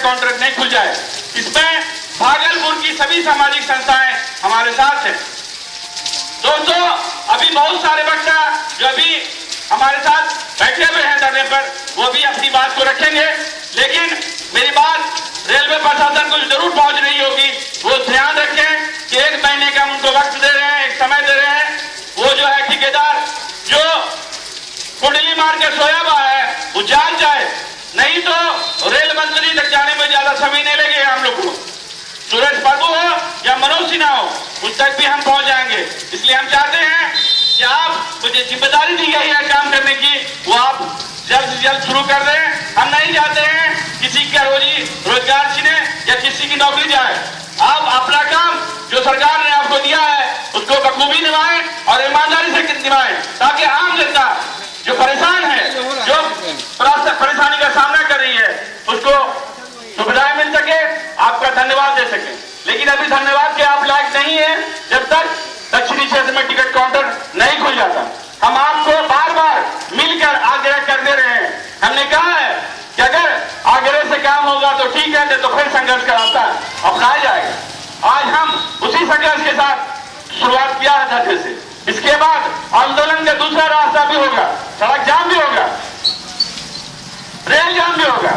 Counter नहीं खुल जाए। इसमें भागलपुर की सभी सामाजिक संस्थाएं हमारे साथ हैं। दोस्तों, अभी बहुत सारे वक्ता जो अभी हमारे साथ बैठे हुए हैं धरने पर, वो भी अपनी बात को रखेंगे, लेकिन मेरी बात रेलवे प्रशासन को जरूर पहुंच रही होगी। वो ध्यान रखें कि 1 महीने का उनको वक्त दे रहे हैं, एक समय दे रहे हैं। वो जो है ठेकेदार जो कुंडली मार के सोया हुआ है वो जाग जाए, नहीं तो रेल मंत्री तक जाने में ज्यादा समय नहीं लगेगा हम लोग को। सुरेश प्रभु हो या मनोज सिन्हा हो, उस तक भी हम पहुंच जाएंगे। इसलिए हम चाहते हैं कि आप मुझे जिम्मेदारी दी गई है काम करने की, वो आप जल्द से जल्द शुरू कर दें। हम नहीं चाहते हैं किसी का रोजगार छीने या किसी की नौकरी जाए। आप अपना काम जो सरकार ने आपको दिया है उसको बखूबी निभाएं और ईमानदारी से निभाएं, ताकि आम जनता जो परेशान है, जो परेशानी का सामना कर रही है, उसको सुविधाएं मिल सके, आपका धन्यवाद दे सके। लेकिन अभी धन्यवाद के आप लायक नहीं है जब तक दक्षिणी क्षेत्र में टिकट काउंटर नहीं खुल जाता। हम आपको बार बार मिलकर आग्रह कर दे रहे हैं। हमने कहा है कि अगर आग्रह से काम होगा तो ठीक है, तो फिर संघर्ष का रास्ता अपनाया जाएगा। आज हम उसी संघर्ष के साथ शुरुआत किया है धरने से। इसके बाद आंदोलन का दूसरा रास्ता भी होगा, सड़क जाम भी होगा, रेल जाम भी होगा,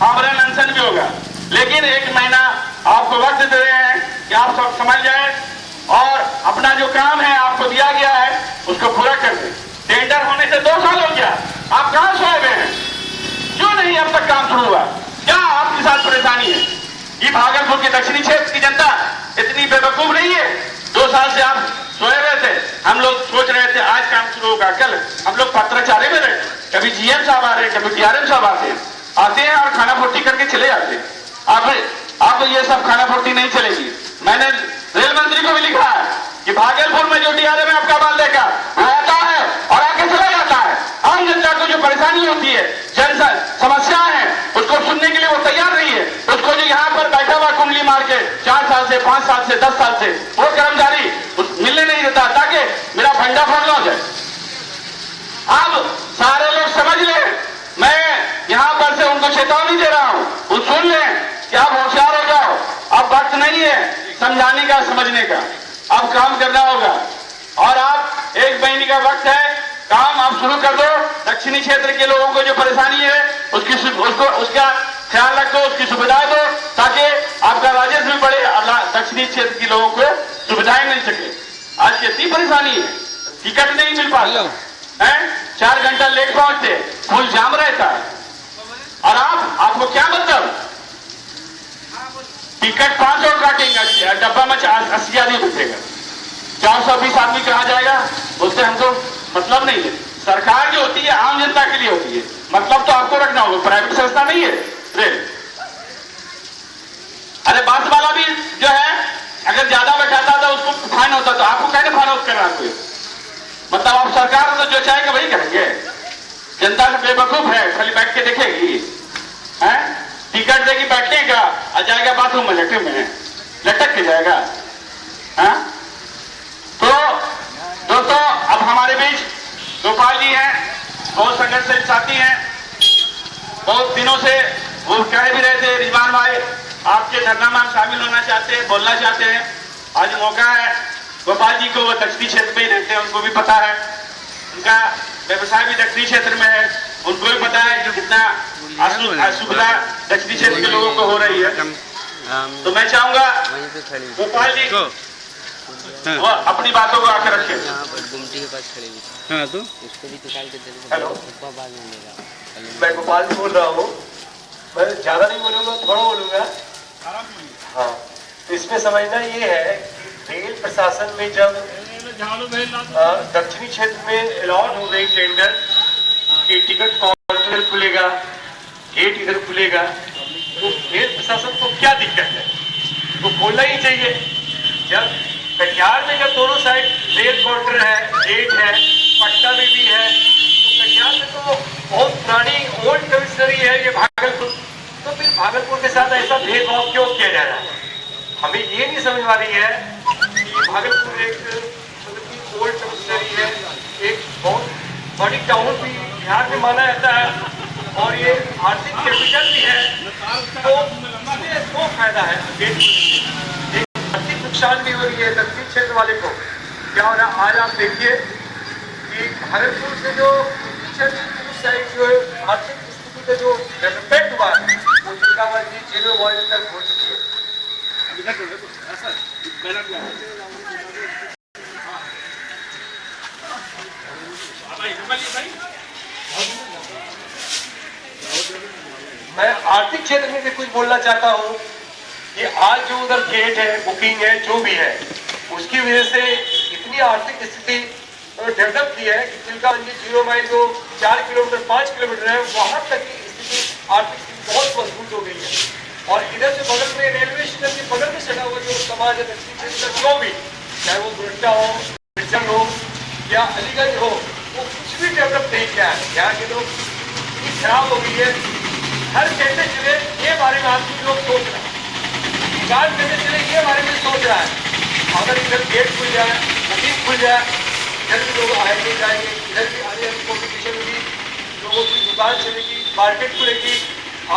आमरण अनशन भी होगा। लेकिन 1 महीना आपको वक्त दे रहे हैं कि आप सब समझ जाए और अपना जो काम है आपको दिया गया है उसको पूरा कर दें। टेंडर होने से 2 साल हो गया, आप कहां सोए हुए हैं? क्यों नहीं अब तक काम शुरू हुआ? क्या आपके साथ परेशानी है? ये भागलपुर के दक्षिणी क्षेत्र की जनता इतनी बेवकूफ नहीं है। 2 साल से आप सोए हुए थे। हम लोग सोच रहे थे आज काम शुरू होगा, कल हम लोग पत्राचार्य में रहे, कभी जीएम साहब आ रहे हैं, कभी डीआरएम साहब आते हैं और खाना फोर्टी करके चले जाते हैं। अब ये सब खाना फोर्टी नहीं चलेगी। मैंने रेल मंत्री को भी लिखा है कि भागलपुर में जो डीआरएम है आपका बाल देगा, वो आता है और आके चला जाता है। आम जनता को जो परेशानी होती है, जन समस्याएं हैं, उसको सुनने के लिए वो तैयार नहीं है। उसको जो यहाँ पर बैठा हुआ कुंडली मार के 4 साल से, 5 साल से, 10 साल से वो कर्मचारी मिलने नहीं देता ताकि मेरा फंडा फंड हो जाए। अब सारे लोग समझ लें, मैं यहाँ पर से उनको चेतावनी दे रहा हूँ, वो सुन लें कि आप होशियार हो जाओ। अब वक्त नहीं है समझाने का, समझने का, अब काम करना होगा। और आप 1 महीने का वक्त है, काम आप शुरू कर दो। दक्षिणी क्षेत्र के लोगों को जो परेशानी है उसका ख्याल रखो, उसकी सुविधाएं दो, ताकि आपका राजस्व भी बढ़े और दक्षिणी क्षेत्र के लोगों को सुविधाएं मिल सके। आज कितनी परेशानी है, टिकट नहीं मिल पाता है, 4 घंटा लेट पहुंचते, फुल जाम रहता है। और आपको क्या मतलब, टिकट 500 काटेंगे, डब्बा में 80 आदमी बैठेगा, 420 आदमी कहाँ जाएगा? उससे हमको मतलब नहीं है। सरकार जो होती है आम जनता के लिए होती है, मतलब तो आपको रखना होगा, प्राइवेट संस्था नहीं है रेल। अरे बस वाला भी जो है अगर ज्यादा बैठाता था उसको फाइन होता, तो आपको कहने फाइन आउट कर रहा है? मतलब आप सरकार तो जो चाहेगा वही करेंगे। जनता से बेवकूफ है, खाली बैठ के देखेगी, टिकट देगी बैठने का, आ जाएगा बाथरूम में लटक के जाएगा। तो दोस्तों, अब हमारे बीच गोपाल जी हैं, बहुत संगठन साथी हैं, बहुत दिनों से वो कह भी रहे थे रिजवान भाई आपके धरना में शामिल होना चाहते हैं, बोलना चाहते हैं। आज मौका है। गोपाल जी को वो दक्षिणी क्षेत्र में ही रहते हैं, उनको भी पता है, उनका व्यवसाय भी दक्षिणी क्षेत्र में है, उनको भी पता है कि कितना असुविधा दक्षिणी क्षेत्र के लोगों को हो रही है। तो मैं चाहूंगा गोपाल जी वो अपनी बातों को आकर रखें। गुमटी के पास खड़ी हुई। हाँ, तो उसको भी निकाल के दे। हेलो, मैं गोपाल बोल रहा हूँ। मैं ज्यादा नहीं बोलूंगा, थोड़ा बोलूंगा। हाँ, तो इसमें समझना ये है कि रेल प्रशासन में जब दक्षिणी क्षेत्र में अलॉट हो गई टेंडर कि टिकट काउंटर खुलेगा, गेट इधर खुलेगा, तो रेल प्रशासन को क्या दिक्कत है? तो खोलना ही चाहिए। जब कटिहार में जब दोनों साइड रेल काउंटर है, गेट है, पटना में भी है, तो कटिहार में तो बहुत पुरानी ओल्ड कमिश्नरी है ये भागलपुर, तो फिर भागलपुर के साथ ऐसा भेदभाव क्यों किया जा रहा है? हमें ये नहीं समझ आ रही है कि भागलपुर एक ओल्ड कमिश्नरी है, एक बहुत बड़ी टाउन भी बिहार में माना जाता है और ये आर्थिक कैपिटल भी है, तो फायदा है गेट खोलने, एक आर्थिक नुकसान भी हो रही है दक्षिण क्षेत्र वाले को। क्या हो रहा है आज आप देखिए कि भागलपुर से जो साइड जो है आर्थिक स्थिति का जो डेवलपमेंट हुआ है वो दुर्गाबाद जी 0 पॉइंट तक हो चुकी है। मैं आर्थिक क्षेत्र में भी कुछ बोलना चाहता हूँ कि आज जो उधर गेट है, बुकिंग है, जो भी है, उसकी वजह से इतनी आर्थिक स्थिति डेवलप की है कि तिलकामंजी 0 माइल जो 4 किलोमीटर 5 किलोमीटर है वहां तक की स्थिति आर्थिक स्थिति बहुत मजबूत हो गई है। और इधर से बगल में रेलवे स्टेशन के बगल में सटा हुआ जो समाज है दक्षिण क्षेत्र का जो भी, चाहे वो गुरट्टा हो, मिर्चन हो या अलीगंज हो, वो कुछ भी डेवलप नहीं किया है। यहाँ के लोग इतनी खराब हो गई है, हर कहते चले ये बारे में आदमी लोग सोच रहे हैं, विकास कहते चले ये बारे में सोच रहा है। अगर इधर गेट खुल जाए, बुकिंग खुल जाए, इधर भी लोग आएंगे जाएंगे, इधर भी आने वाली कॉम्पिटिशन होगी, लोगों की दुकान चलेगी, मार्केट खुलेगी,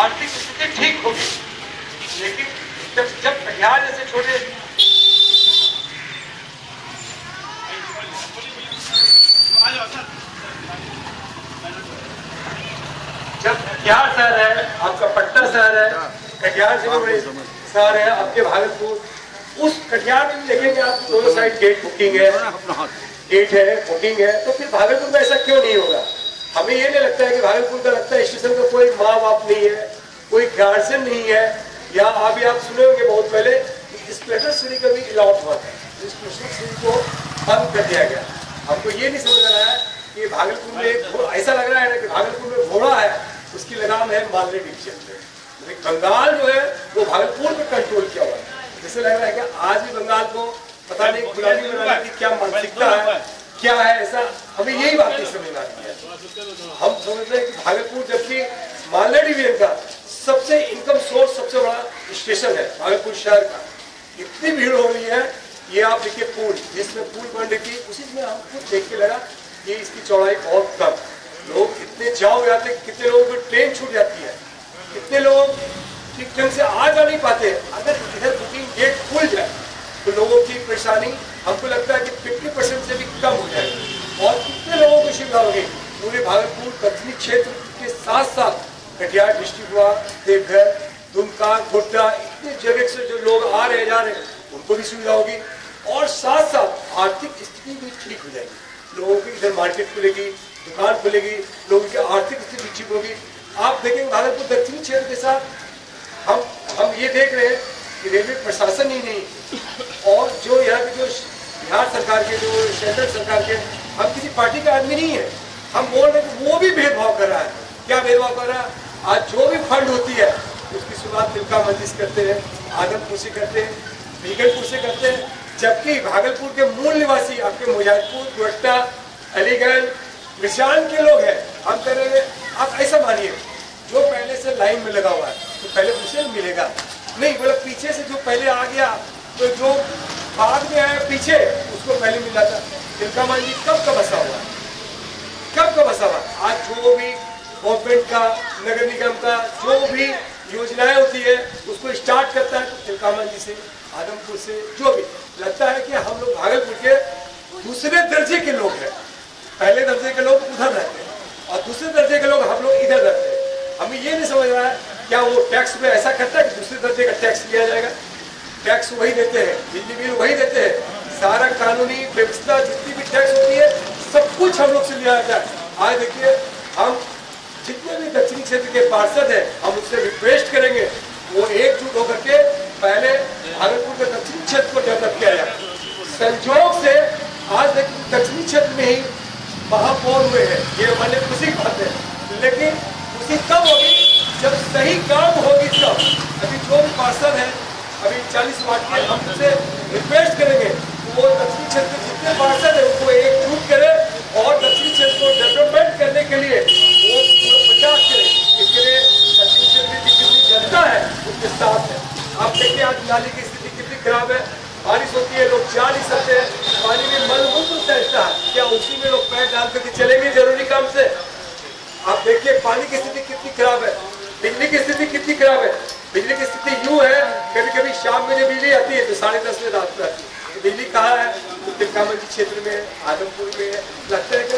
आर्थिक स्थिति ठीक होगी। लेकिन जब कटिहार जैसे छोटे जब कटिहार शहर है, आपका पटना शहर है, कटिहार से बड़े शहर है आपके भागलपुर, उस कटिहार में देखेंगे आप दोनों साइड गेट बुकिंग है, गेट है, बुकिंग है, तो फिर भागलपुर में ऐसा क्यों नहीं होगा? हमें ये नहीं लगता है कि भागलपुर का लगता है स्टेशन का कोई माँ बाप नहीं है, कोई गार्जियन नहीं है, या अभी आप सुने होंगे बहुत पहले स्प्लेटर सीढ़ी का भी अलॉट हुआ था, स्प्लेटर सीढ़ी को बंद कर दिया गया। हमको ये नहीं समझ रहा है कि भागलपुर में ऐसा लग रहा है ना कि भागलपुर में घोड़ा है, उसकी लगाम है मालवे डिवीजन में। बंगाल जो है वो भागलपुर में कंट्रोल किया हुआ है। जैसे लग रहा है कि आज भी बंगाल को पता नहीं गुलामी बनाने की क्या मानसिकता है, क्या है, ऐसा हमें यही बात नहीं समझ आ रही है। हम समझ रहे हैं कि भागलपुर जबकि मालवा डिवीजन का सबसे इनकम सोर्स सबसे बड़ा स्टेशन है भागलपुर शहर का, इतनी भीड़ हो रही है। ये आप देखिए पुल, जिसमें पुल बन रही थी उसी में हमको देख के लगा कि इसकी चौड़ाई बहुत कम, लोग इतने जाओ जाते, कितने लोगों को ट्रेन छूट जाती है, कितने लोग ठीक ढंग से आ जा नहीं पाते। अगर इधर बुकिंग गेट खुल जाए तो लोगों की परेशानी हमको लगता है कि 50% से भी कम हो जाएगी। और कितने लोगों को सुविधा होगी पूरे भागलपुर दक्षिणी क्षेत्र के साथ साथ कटिहार डिस्ट्रिक्ट हुआ, देवघर, दुमका, गोड्डा, इतने जगह से जो लोग आ रहे जा रहे उनको भी सुविधा होगी। और साथ साथ आर्थिक स्थिति भी ठीक हो जाएगी, लोगों की इधर मार्केट खुलेगी, दुकान खुलेगी, लोगों की आर्थिक स्थिति ठीक होगी। आप देखेंगे भागलपुर दक्षिणी क्षेत्र के साथ हम ये देख रहे हैं कि रेलवे प्रशासन ही नहीं, और जो यहाँ के जो बिहार सरकार के, जो सेंट्रल सरकार के, हम किसी पार्टी का आदमी नहीं है, हम बोल रहे हैं कि वो भी भेदभाव कर रहा है। क्या भेदभाव कर रहा है? आज जो भी फंड होती है उसकी शुरुआत तिलकामंजी से करते हैं, आदमपुर से करते हैं, बीगलपुर से करते हैं, जबकि भागलपुर के मूल निवासी आपके मुजफ्फरपुर, गोड्डा, अलीगंज, मिर्चान के लोग हैं। हम कह रहे हैं आप ऐसा मानिए, जो पहले से लाइन में लगा हुआ है तो पहले उसे मिलेगा नहीं, बोला पीछे से जो पहले आ गया तो जो बाद में आया पीछे उसको पहले मिला था। तिलकामंजी कब का बसा हुआ है, कब का बसा हुआ? आज जो भी गवर्नमेंट का, नगर निगम का जो भी योजनाएं होती है उसको स्टार्ट करता है तो तिलकामंजी से, आदमपुर से, जो भी लगता है कि हम लोग भागलपुर के दूसरे दर्जे के लोग हैं। पहले दर्जे के लोग उधर रहते हैं और दूसरे दर्जे के लोग हम लोग इधर रहते हैं। हमें ये नहीं समझ रहा है क्या वो टैक्स में ऐसा करता है कि दूसरे दर्जे का टैक्स लिया जाएगा? टैक्स वही देते हैं, बिजली बिल वही देते हैं, सारा कानूनी व्यवस्था जितनी भी टैक्स होती है सब कुछ हम लोग से लिया जाता है। आज देखिए हम जितने भी दक्षिणी क्षेत्र के पार्षद हैं हम उससे रिक्वेस्ट करेंगे वो एकजुट होकर के पहले भागलपुर के दक्षिणी क्षेत्र को डेवलप किया जाए। संयोग से आज दक्षिणी क्षेत्र में ही महापौर हुए हैं, ये हमारे खुशी की बात है, लेकिन खुशी तब होगी जब सही काम होगी तब। अभी जो भी पार्षद है अभी 40 वार्ड के, हम उनसे रिक्वेस्ट करेंगे वो दक्षिणी क्षेत्र के जितने पार्षद है उनको एकजुट करे और दक्षिणी क्षेत्र को डेवलपमेंट करने के लिए वो प्रयास करें। इसके लिए दक्षिणी क्षेत्र की जितनी जनता है उसके साथ है। आप देखिए आज नाली की स्थिति कितनी खराब है, बारिश होती है लोग जा नहीं सकते, पानी में मलमूत्र तैरता है, क्या उसी में लोग पैर डाल करके चलेंगे जरूरी काम से? आप देखिए पानी की स्थिति कितनी खराब है। बिजली की स्थिति कितनी खराब है। बिजली की स्थिति यूं है, कभी कभी शाम में जब बिजली आती है तो 10:30 में रात को आती है। बिजली कहाँ है? तो तिलकामंडी क्षेत्र में, आदमपुर में। लगता है कि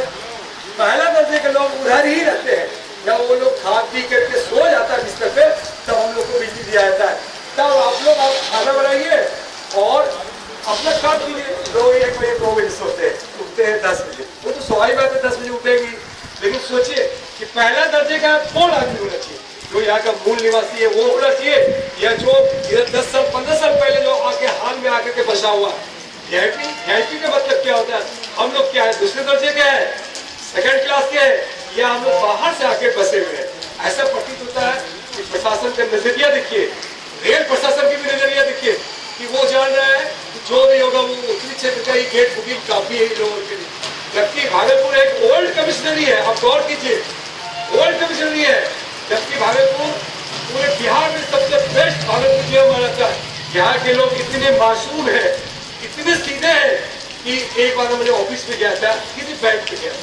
पहला दर्जे के लोग उधर ही रहते हैं। जब वो लोग खा पी करके सो जाता है बिस्तर पे, तब हम लोग को बिजली दिया जाता है। तब आप लोग खाना बनाइए और अपना काम कीजिए। लोग 1 बजे 2 बजे सोते हैं, उठते हैं 10 बजे। वो तो स्वाभाविक बात है 10 बजे उठेगी। लेकिन सोचिए कि पहला दर्जे का कौन आदमी होना चाहिए? जो यहाँ का मूल निवासी है वो होना चाहिए, या जो इधर 10 साल 15 साल पहले जो आके हाल में आकर के बसा हुआ। वीआईपी का मतलब क्या होता है? हम लोग क्या है, दूसरे दर्जे के हैं, सेकंड क्लास के हैं, या हम लोग बाहर से आके बसे हुए हैं। ऐसा प्रतीत होता है कि प्रशासन का नजरिया देखिए, रेल प्रशासन की भी नजरिया देखिए कि वो जान रहा है जो भी होगा वो उत्तरी क्षेत्र का ही गेट बुकिंग काफी है इन लोगों के लिए। जबकि भागलपुर एक ओल्ड कमिश्नरी है, आप गौर कीजिए, ओल्ड कमिश्नरी है। जबकि भागलपुर पूरे बिहार में सबसे बेस्ट भागलपुर जो माना जाता है। यहाँ के लोग इतने मासूम है, इतने सीधे हैं कि एक बार मैंने ऑफिस में गया था, किसी बैंक पे गया था,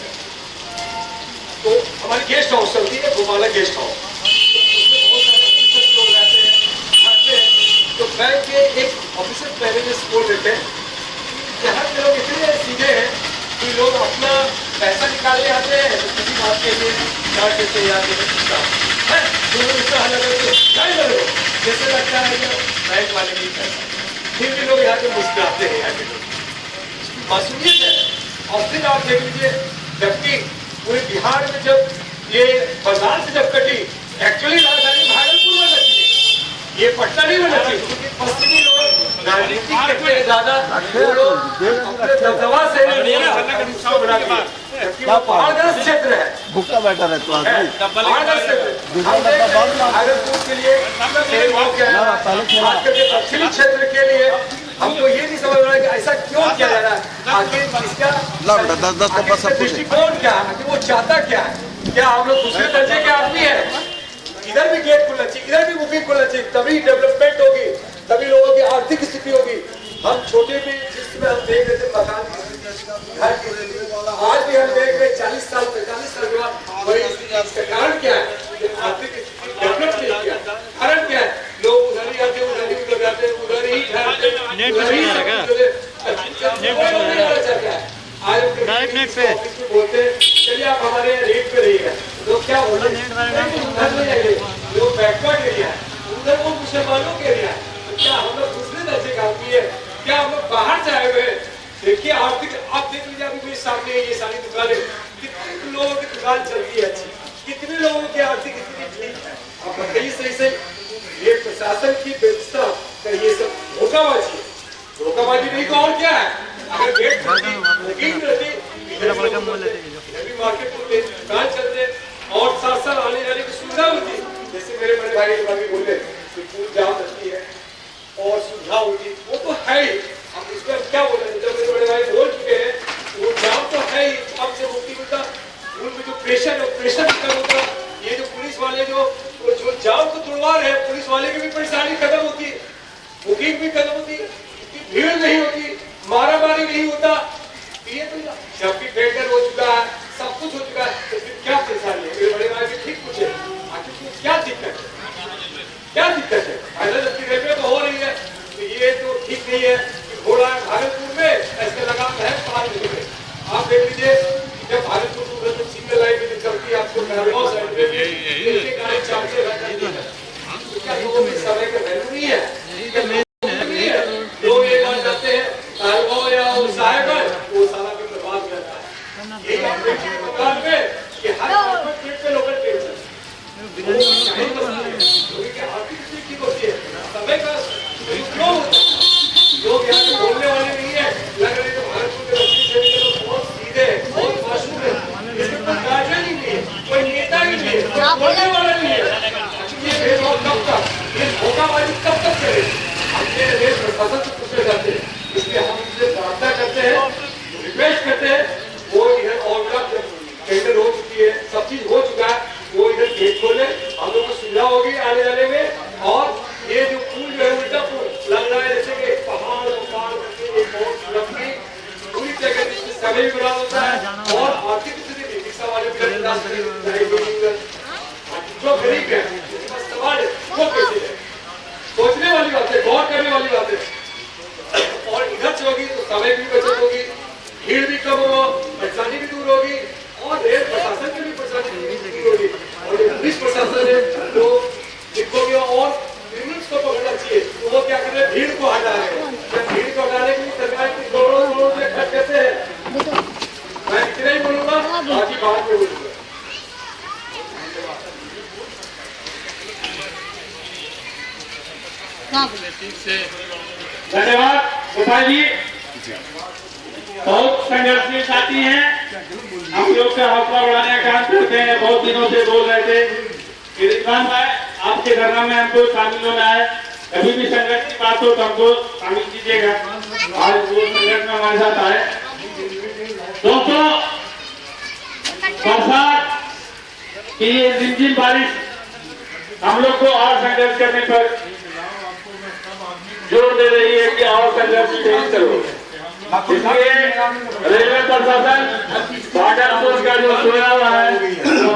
तो हमारी गेस्ट हाउस चलती है, गोमाला गेस्ट हाउस, तो उसमें बहुत सारे ऑफिसर लोग रहते हैं, आते हैं। तो बैंक के एक ऑफिसर पहले में बोल देते हैं, यहाँ के लोग इतने सीधे हैं कि लोग अपना पैसा निकालने आते हैं तो किसी बात के लिए चार देते याद है, जैसे लगता है कि बैंक वाले नहीं पैसा, फिर भी लोग यहाँ के मुस्कुराते हैं। यहाँ के लोग मासूमियत है। और फिर आप देख लीजिए, जबकि पूरे बिहार में जब ये बंगाल से जब कटी, एक्चुअली राजधानी भागलपुर में लगी है, ये पटना नहीं बना चाहिए, क्योंकि पश्चिमी लोग राजनीति करते हैं ज्यादा, वो लोग अपने दबदबा से उसको बना दिया, जबकि वो पहाड़ग्रस्त क्षेत्र है, भूखा बैठा रहता है पहाड़ग्रस्त क्षेत्र। भागलपुर के लिए खास करके दक्षिणी क्षेत्र के लिए हमको ये नहीं समझ रहा है कि ऐसा क्यों किया जा रहा है। आखिर इसका दृष्टिकोण क्या है, कि वो चाहता क्या है? क्या हम लोग दूसरे दर्जे के आदमी हैं? इधर भी गेट खुलना चाहिए, इधर भी बुकिंग खुलना चाहिए, तभी डेवलपमेंट होगी, तभी लोगों की आर्थिक स्थिति होगी। हम छोटे भी जिसमें हम देख रहे थे मकान घर की, आज भी हम देख रहे 40 साल 45 साल के बाद वही स्थिति। इसका कारण क्या है? आर्थिक डेवलप नहीं किया। कारण क्या है? लोग उधर ही आते, उधर ही उधर जाते, उधर ही ठहरते, डायरेक्ट नेट पे बोलते चलिए आप हमारे रेट पे रहिएगा, लोग क्या बोले लोग बैकवर्ड एरिया है, उधर वो मुसलमानों के एरिया है। तो क्या हम लोग दूसरे दर्जे का आदमी है? क्या हम लोग बाहर से आए हुए हैं? देखिए आर्थिक, आप देख लीजिए अभी मेरे सामने ये सारी दुकानें, कितने लोगों की दुकान चलती है अच्छी, कितने लोगों की आर्थिक स्थिति ठीक है। आप बताइए सही सही, ये प्रशासन की व्यवस्था का ये सब धोखाबाजी है। धोखाबाजी नहीं तो और क्या है? अगर गेट मार्केट दुकान चलते और साथ साथ आने जाने की सुविधा होती, जैसे मेरे बड़े भाई के बोले कि जाम लगती है और सुविधा होती, वो तो है ही। हम इसमें क्या बोले, जब मेरे बड़े भाई बोल चुके हैं वो जाम तो है ही, अब से मुक्ति मिलता, उनमें जो प्रेशर है प्रेशर भी कम होता। ये जो पुलिस वाले जो जाम को तोड़वा रहे हैं, पुलिस वाले की भी परेशानी खत्म होती है, बुकिंग भी खत्म होती, भीड़ नहीं होती, मारा मारी नहीं होता। ये तो जबकि टेंडर हो चुका है, सब कुछ हो चुका है, तो फिर क्या परेशानी है? मेरे बड़े भाई भी ठीक पूछे, आखिर क्या दिक्कत है? क्या दिक्कत है? पहले जबकि रेलवे तो हो रही है, तो ये तो ठीक नहीं है कि घोड़ा है भागलपुर में, ऐसे लगाम है 5 मिनट में। आप देख लीजिए जब भागलपुर तो सिंगल लाइन में चलती है, आपको महलगांव साइड में भी गाड़ी 4-6 घंटे है, तो क्या लोगों की समय का वैल्यू नहीं है? लोग एक बार जाते हैं महलगांव या साहेबगंज, वो सारा भी बर्बाद रहता है। यही आप देखिए दुकान में कि हर ट्रेन पे लोकल ट्रेन है, आर्थिक स्थिति ठीक होती है, समय का उपयोग होता है। लोग यहाँ के बोलने वाले नहीं है, लग रहे तो भागलपुर के दक्षिण क्षेत्र के लोग बहुत सीधे हैं, बहुत मासूम है, इसमें कोई गार्जियन ही नहीं है, कोई नेता ही नहीं है, कोई बोलने वाला नहीं है। ये भेदभाव कब तक, ये धोखाबाजी कब तक चलेगी? अपने रेल प्रशासन से पूछे जाते हैं, इसलिए हम उनसे प्रार्थना करते हैं, रिक्वेस्ट करते हैं, वो इधर और टेंडर हो चुकी है, सब चीज हो चुका है, वो इधर गेट खोले, हम लोग को सुविधा होगी आने जाने में। और ये जो पुल जो है उल्टा पुल लग रहा है, जैसे कि पहाड़ करके एक बहुत लंबी पूरी जगह जिसमें समय भी बड़ा होता है और आर्थिक स्थिति भी रिक्शा वाले भी जो गरीब है धन्यवाद गोपाल जी, बहुत संघर्षीय साथी हैं, हम लोग का हौसला बढ़ाने का काम करते हैं। बहुत दिनों से बोल रहे थे कि रिजवान भाई आपके धरना में हमको शामिल होना है, कभी भी संघर्ष की बात हो तो हमको शामिल कीजिएगा। आज वो संघर्ष में हमारे साथ आए। दोस्तों, बरसात की ये रिमझिम बारिश हम लोग को और संघर्ष करने पर जोर दे रही है कि और संघर्ष तेज करो। इसलिए रेलवे प्रशासन भागलपुर का जो सोया हुआ है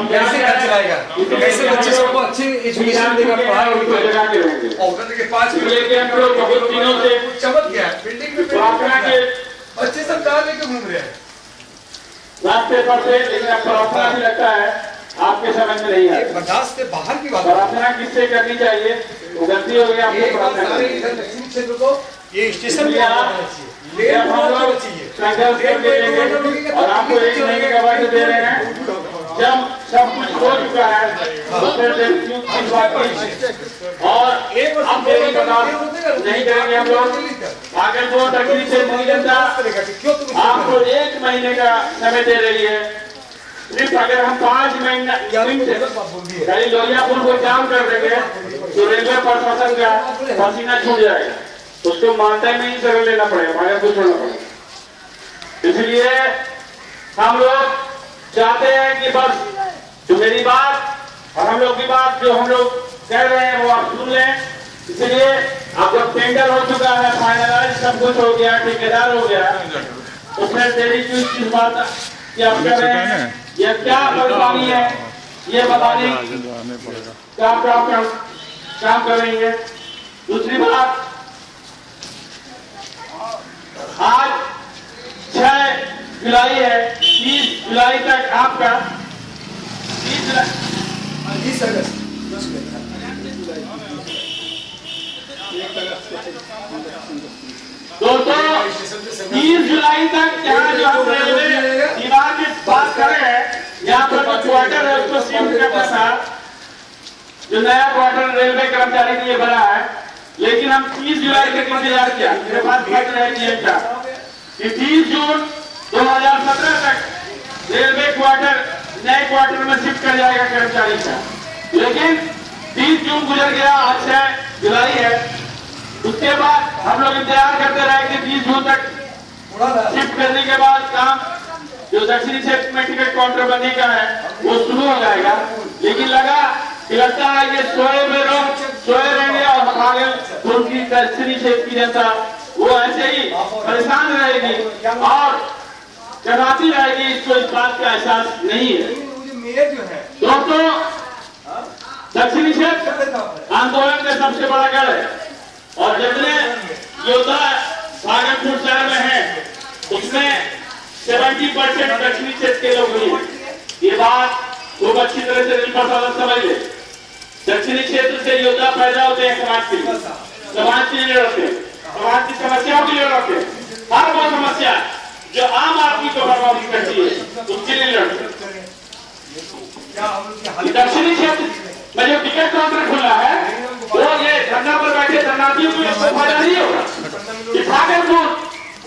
कैसे घर चलाएगा, कैसे बच्चे सबको अच्छे एजुकेशन देगा, पढ़ाई जगह के रहेंगे। के 5 लेकिन हम लोग बहुत दिनों से चमक गया बिल्डिंग में प्रार्थना के बच्चे सब कार लेके घूम रहे हैं रास्ते पर से, लेकिन अब प्रार्थना भी लगता है आपके समझ में नहीं है। बर्दाश्त से बाहर की बात। प्रार्थना किससे करनी चाहिए, वो गलती हो गई आपको प्रार्थना करनी। दक्षिण क्षेत्र को ये स्टेशन जब हम लोग संघर्ष करके लेंगे और आपको 1 महीने का वक्त दे रहे हैं, जब सब कुछ हो चुका है तो फिर की बात और हम देरी बर्दाश्त नहीं करेंगे। हम लोग भागलपुर दक्षिण क्षेत्र की जनता आपको 1 महीने का समय दे रही है। सिर्फ अगर हम 5 महीना खाली लोहिया पुल को जाम कर देंगे तो रेलवे प्रशासन का पसीना छूट जाएगा, उसको मानता ही नहीं कर लेना पड़ेगा, भागलपुर छोड़ना पड़ेगा। इसलिए हम लोग चाहते हैं कि बस जो मेरी बात और हम लोग की बात जो हम लोग कह रहे हैं वो आप सुन लें। इसलिए अब जब टेंडर हो चुका है, फाइनलाइज सब कुछ हो गया, ठेकेदार हो गया, तो फिर देरी क्यों किस बात की आप कर रहे हैं, ये क्या परेशानी है ये बताने क्या आप काम करेंगे। दूसरी बात, आज 6 जुलाई है, 30 जुलाई तक आपका 30 अगस्त दोस्तों 30 जुलाई तक यहाँ जो हम रेलवे दीवार की बात कर रहे हैं, यहाँ पर जो क्वार्टर है उसको शिफ्ट करना था, जो नया क्वार्टर रेलवे कर्मचारी के लिए बना है, लेकिन हम 30 जुलाई तक इंतजार किया। मेरे पास पत्र है कि 30 जून 2017 तक रेलवे क्वार्टर नए क्वार्टर में शिफ्ट कर जाएगा कर्मचारी का, लेकिन 30 जून गुजर गया, आज 6 जुलाई है। उसके बाद हम लोग इंतजार करते रहे कि 30 जून तक शिफ्ट करने के बाद काम जो दक्षिणी क्षेत्र में टिकट काउंटरबंदी का है वो शुरू हो जाएगा, लेकिन लगता है ये सोए में लोग सोए रहेंगे और भागलपुर की दक्षिणी क्षेत्र की जनता वो ऐसे ही परेशान रहेगी और कराती रहेगी, इसको इस बात का एहसास नहीं है। दोस्तों, दक्षिणी क्षेत्र आंदोलन का सबसे बड़ा गढ़ है और जितने योद्धा भागलपुर शहर में हैं उसमें 70% दक्षिणी क्षेत्र के लोग ही हैं। ये बात खूब अच्छी तरह से रेल प्रशासन समझ ले। दक्षिणी क्षेत्र से योद्धा पैदा होते हैं समाज के लिए, समाज के लिए लड़ते हैं, समाज की समस्याओं के लिए लड़ते हैं। हर वो समस्या जो आम आदमी को प्रभावित करती है उसके लिए लड़ते हैं। दक्षिणी क्षेत्र में जो टिकट काउंटर खुला है वो ये धरना पर बैठे धरनार्थियों को इसको फायदा नहीं होगा। भागलपुर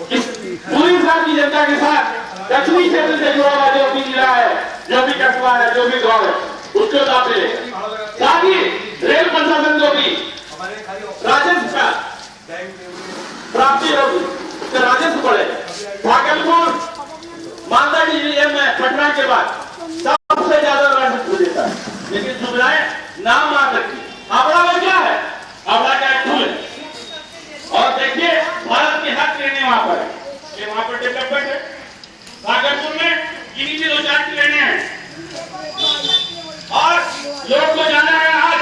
पूरी साल की जनता के साथ दक्षिणी क्षेत्र से जुड़ा हुआ जो भी जिला है, जो भी कस्बा है, जो भी गांव है, उसको लाभ मिलेगा। साथ ही रेल प्रशासन को भी राजस्व का प्राप्ति होगी, उससे राजस्व बढ़ेगा। भागलपुर मालदा डिवीजन में पटना के बाद सबसे ज्यादा राजस्व देता है, लेकिन सुविधाएं नाम मात्र की। हावड़ा में क्या है, हावड़ा का एक पुल है और देखिए भारत की हर ट्रेनें वहां पर है, ये वहां पर डेवलपमेंट है। भागलपुर में गिनी चीज 2-4 ट्रेनें हैं और लोग को जाना है, आज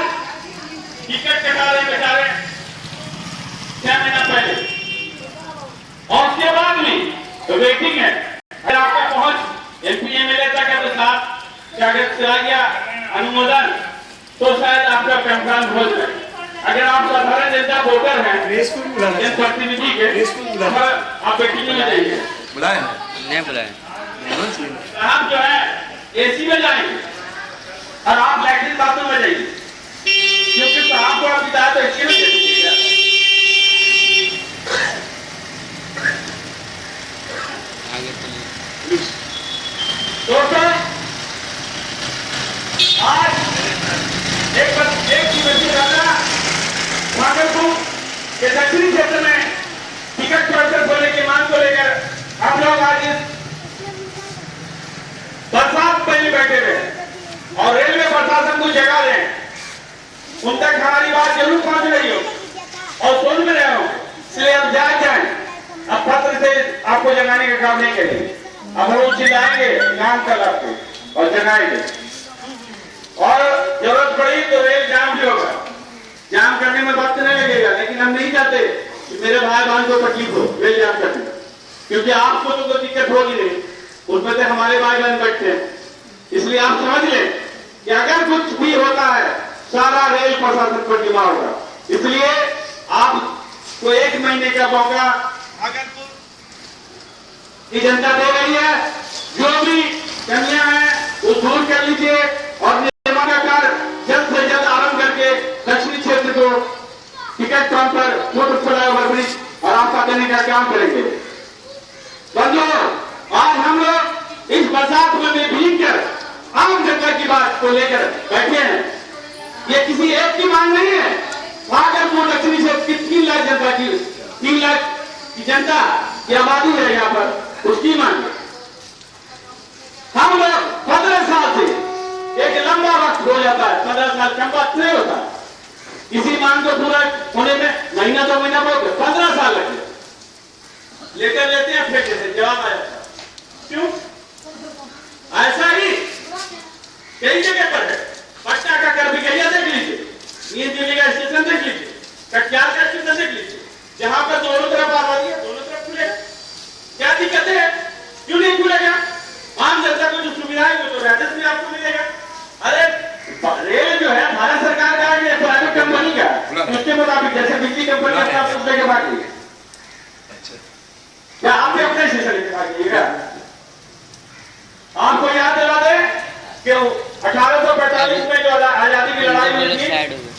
टिकट कटा रहे बेचारे 6 महीना पहले और उसके बाद भी तो वेटिंग है। अगर आपका पहुंच एमपी एमएलए तक है तो साथ अगर चला गया अनुमोदन तो शायद आपका कंफर्म हो जाए। अगर आप साधारण जनता वोटर हैं प्रतिनिधि के, आप वेटिंग में जाइए, बुलाए नहीं बुलाए, आप जो है एसी में जाएंगे और आप लैट्रिन बाथरूम में जाइए, क्योंकि आपको आप बिताया तो एसी में जगा दें, उन तक हमारी बात जरूर पहुंच रही हो और सुन भी रहे हो, इसलिए हम जाग जाए। अब पत्र से आपको जगाने का काम नहीं करेंगे, अब हम चिल्लाएंगे नाम कल आपको और जगाएंगे। और जरूरत पड़ी तो रेल जाम भी होगा, जाम करने में वक्त नहीं लगेगा, लेकिन हम नहीं चाहते कि मेरे भाई बहन को तकलीफ हो रेल जाम करने, क्योंकि आपको तो कोई दिक्कत होगी नहीं, उसमें से हमारे भाई बहन बैठते हैं। इसलिए आप समझ लें कि अगर कुछ भी होता है सारा रेल प्रशासन पर जिम्मा होगा। इसलिए आपको 1 महीने का मौका अगर जनता दे रही है, जो भी कमियां हैं वो दूर कर लीजिए और निर्माण का कार्य जल्द से जल्द आरंभ करके दक्षिणी क्षेत्र को टिकट काउंटर, छोटे फ्लाईओवर ब्रिज और रास्ता देने का काम करेंगे। बंधुओं, आज हम लोग इस बरसात में भीग कर आम जनता की बात को लेकर बैठे हैं। ये किसी एक की मांग नहीं है, भागलपुर दक्षिणी क्षेत्र की 3 लाख जनता की 3 लाख की जनता की आबादी है यहाँ पर, उसकी मांग है। हम लोग 15 साल से, एक लंबा वक्त हो जाता है, 15 साल कम वक्त नहीं होता इसी मांग को पूरा होने में, महीना 2 महीना बहुत, 15 साल लगे। लेकर लेते हैं फिर जैसे जवाब आया, क्यों ऐसा ही कई जगह पर है। पटना का कर भी गया देख लीजिए, नींद दिल्ली का स्टेशन देख लीजिए, कटिहार का स्टेशन देख लीजिए, जहां पर दोनों तरफ आबादी है, दोनों तरफ खुलेगा। क्या दिक्कत है, क्यों नहीं खुलेगा? आम जनता को जो सुविधा है वो तो राजस्व भी आपको मिलेगा। अरे रेल जो है भारत सरकार का है, प्राइवेट कंपनी का, उसके मुताबिक जैसे बिजली कंपनी अपना लेके भागी, क्या आपने अपने स्टेशन लेके भागिएगा? आपको याद दिला दे कि 1845 में जो आजादी की लड़ाई हुई थी,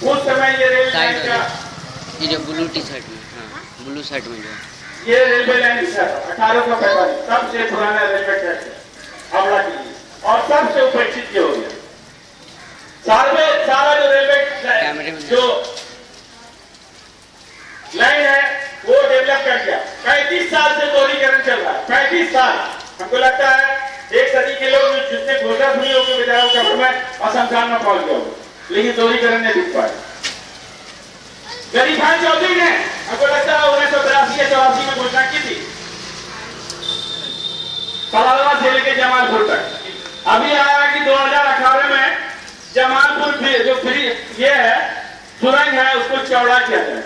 उस समय ये रेल लाइन का, ये जो ब्लू टी शर्ट में, हाँ ब्लू शर्ट में जो ये रेलवे लाइन था 1845, सबसे पुराना रेलवे ट्रैक है हावड़ा के लिए और सबसे उपेक्षित हो गया। सारा जो रेलवे जो लाइन है वो डेवलप कर दिया। 35 साल से दोहरीकरण चल रहा है, 35 साल। हमको लगता है 1 सदी के लोग जिसने घोषणा सुनी होगी विधायक कब्र में और शमशान में पहुंच गया होगा, लेकिन दोहरीकरण नहीं दिख पाया। गरीब भाई चौधरी ने हमको लगता है 1983 या 84 में घोषणा की थी, पलावा से लेके जमालपुर तक। अभी आया कि 2018 में जमालपुर जो फ्री ये है सुरंग है उसको चौड़ा किया जाए।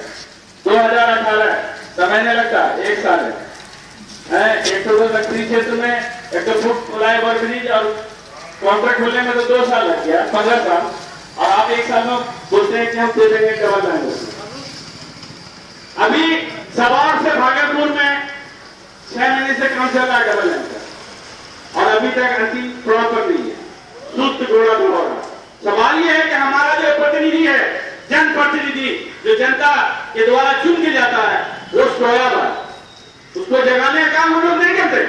2018 समय नहीं लगता, 1 साल है। एक तो दक्षिणी क्षेत्र में एक तो फुट फ्लाईओवर ब्रिज और कॉन्ट्रैक्ट खोलने में तो 2 साल लग गया, 15 साल, और आप 1 साल में बोलते हैं कि हम दे देंगे डबल लाइन। अभी सवार से भागलपुर में 6 महीने से कम चल रहा है डबल लाइन का, और अभी तक अंतिम प्रोड़ पर नहीं है, सुस्त घोड़ा हो रहा। सवाल यह है कि हमारा जो प्रतिनिधि है, जनप्रतिनिधि जो जनता के द्वारा चुन के जाता है, वो सोया हुआ, उसको जगाने का काम हम लोग नहीं करते,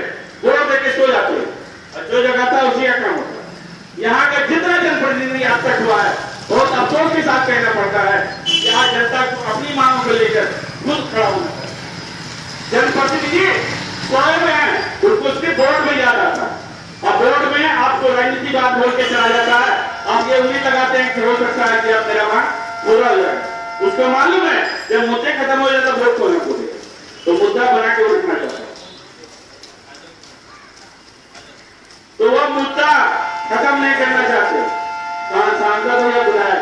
वोट देके सो जाते हैं, और जो जगाता है उसी का काम होता है। यहाँ का जितना जनप्रतिनिधि आज तक हुआ है, बहुत अफसोस के साथ कहना पड़ता है, यहाँ जनता को अपनी मांगों को लेकर खुद खड़ा होना है। जनप्रतिनिधि सोए में है, उनको सिर्फ वोट में याद आता है, और वोट में आपको राजनीति बात बोल के चला जाता है। आप ये उम्मीद लगाते हैं कि हो सकता है कि आप मेरा मांग पूरा हो जाए। उसको मालूम है जब मुद्दे खत्म हो जाता वोट को नहीं बोलेगा, तो मुद्दा बना के उठना चाहता है, तो वह मुद्दा खत्म नहीं करना चाहते सांसद हो या विधायक,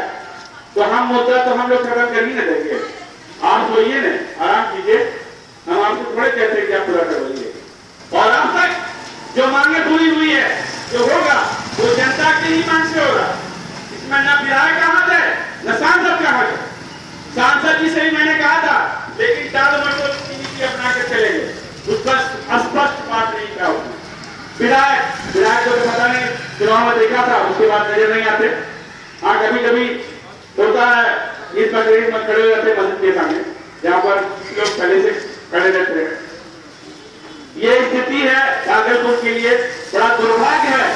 तो हम मुद्दा तो हम लोग खत्म कर ही नहीं देंगे। आप सोइए ना, आराम कीजिए, हम आपको थोड़े कहते हैं कि आप पूरा करवाइए। और अब तक जो मांगे पूरी हुई है, जो होगा वो जनता की ही मांग से होगा। इसमें न विधायक का हाथ है न सांसद का हाथ है। सांसद जी से ही मैंने कहा था, लेकिन टाल मटोल की नीति अपना कर चले गए, उस पर स्पष्ट बात नहीं कहा। विधायक को तो पता नहीं, चुनाव में देखा था, उसके बाद नजर नहीं आते। हाँ कभी कभी होता है, इस बकरीद में खड़े हो जाते मस्जिद के सामने, जहाँ पर लोग पहले से खड़े रहते हैं। ये स्थिति है भागलपुर के लिए, बड़ा दुर्भाग्य है